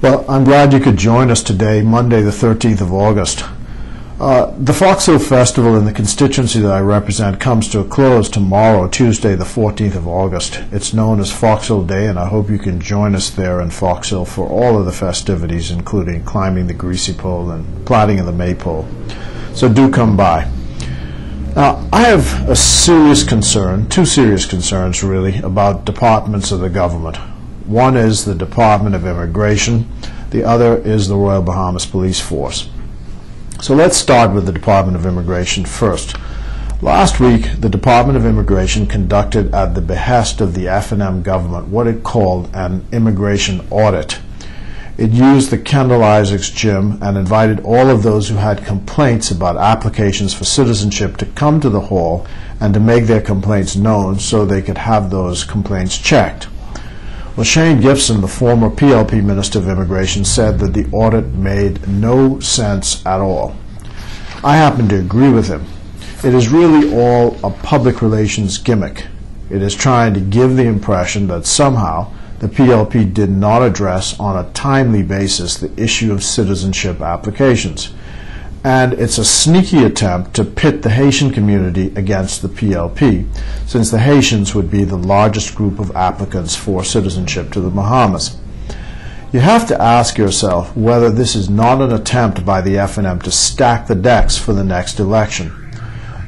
Well, I'm glad you could join us today, Monday the 13th of August. The Fox Hill Festival in the constituency that I represent comes to a close tomorrow, Tuesday the 14th of August. It's known as Fox Hill Day, and I hope you can join us there in Fox Hill for all of the festivities, including climbing the greasy pole and plaiting of the maypole. So do come by. Now, I have a serious concern, two serious concerns really, about departments of the government. One is the Department of Immigration, the other is the Royal Bahamas Police Force. So let's start with the Department of Immigration first. Last week, the Department of Immigration conducted at the behest of the F&M government what it called an immigration audit. It used the Kendall Isaacs gym and invited all of those who had complaints about applications for citizenship to come to the hall and to make their complaints known so they could have those complaints checked. Well, Shane Gibson, the former PLP Minister of Immigration, said that the audit made no sense at all. I happen to agree with him. It is really all a public relations gimmick. It is trying to give the impression that somehow the PLP did not address on a timely basis the issue of citizenship applications. And it's a sneaky attempt to pit the Haitian community against the PLP, since the Haitians would be the largest group of applicants for citizenship to the Bahamas. You have to ask yourself whether this is not an attempt by the F&M to stack the decks for the next election.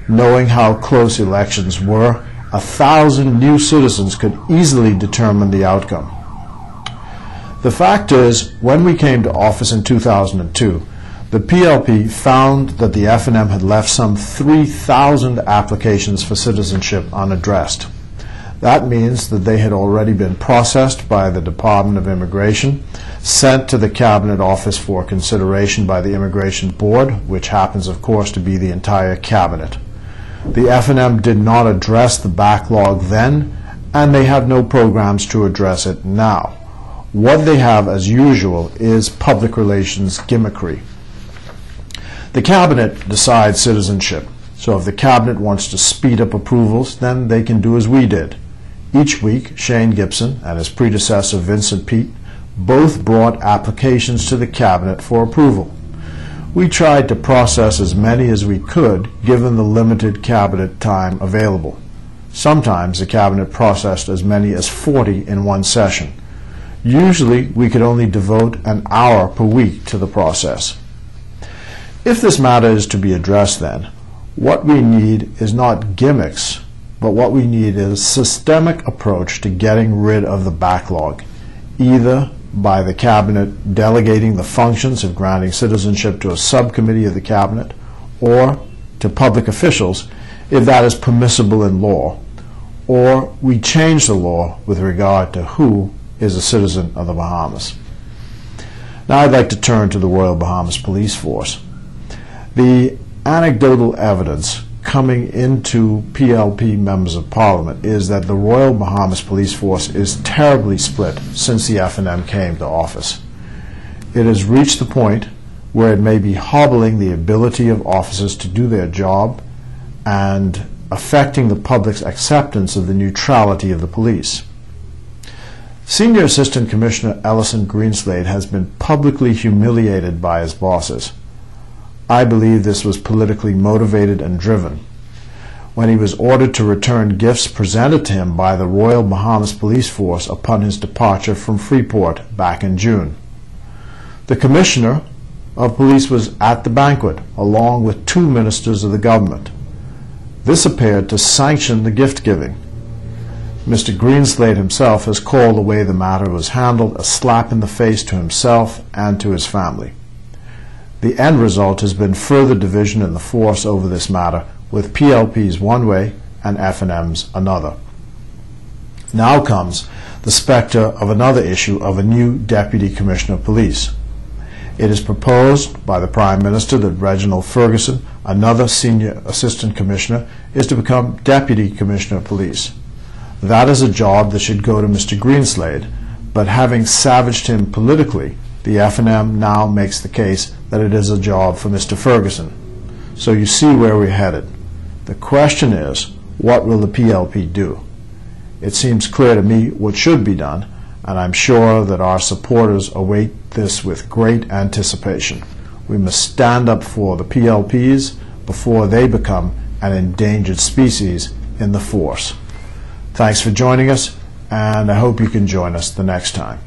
Knowing how close elections were, 1,000 new citizens could easily determine the outcome. The fact is, when we came to office in 2002, the PLP found that the F&M had left some 3,000 applications for citizenship unaddressed. That means that they had already been processed by the Department of Immigration, sent to the Cabinet Office for consideration by the Immigration Board, which happens, of course, to be the entire Cabinet. The F&M did not address the backlog then, and they have no programs to address it now. What they have, as usual, is public relations gimmickry. The Cabinet decides citizenship, so if the Cabinet wants to speed up approvals, then they can do as we did. Each week, Shane Gibson and his predecessor Vincent Pete both brought applications to the Cabinet for approval. We tried to process as many as we could given the limited Cabinet time available. Sometimes the Cabinet processed as many as 40 in one session. Usually we could only devote an hour per week to the process. If this matter is to be addressed then, what we need is not gimmicks, but what we need is a systemic approach to getting rid of the backlog, either by the Cabinet delegating the functions of granting citizenship to a subcommittee of the Cabinet, or to public officials if that is permissible in law, or we change the law with regard to who is a citizen of the Bahamas. Now I'd like to turn to the Royal Bahamas Police Force. The anecdotal evidence coming into PLP members of Parliament is that the Royal Bahamas Police Force is terribly split since the F&M came to office. It has reached the point where it may be hobbling the ability of officers to do their job and affecting the public's acceptance of the neutrality of the police. Senior Assistant Commissioner Ellison Greenslade has been publicly humiliated by his bosses. I believe this was politically motivated and driven. When he was ordered to return gifts presented to him by the Royal Bahamas Police Force upon his departure from Freeport back in June. The Commissioner of Police was at the banquet, along with 2 ministers of the government. This appeared to sanction the gift-giving. Mr. Greenslade himself has called the way the matter was handled a slap in the face to himself and to his family. The end result has been further division in the force over this matter, with PLP's one way and F&M's another. Now comes the specter of another issue of a new Deputy Commissioner of Police. It is proposed by the Prime Minister that Reginald Ferguson, another Senior Assistant Commissioner, is to become Deputy Commissioner of Police. That is a job that should go to Mr. Greenslade, but having savaged him politically, the F&M now makes the case that it is a job for Mr. Ferguson. So you see where we're headed. The question is, what will the PLP do? It seems clear to me what should be done, and I'm sure that our supporters await this with great anticipation. We must stand up for the PLPs before they become an endangered species in the force. Thanks for joining us, and I hope you can join us the next time.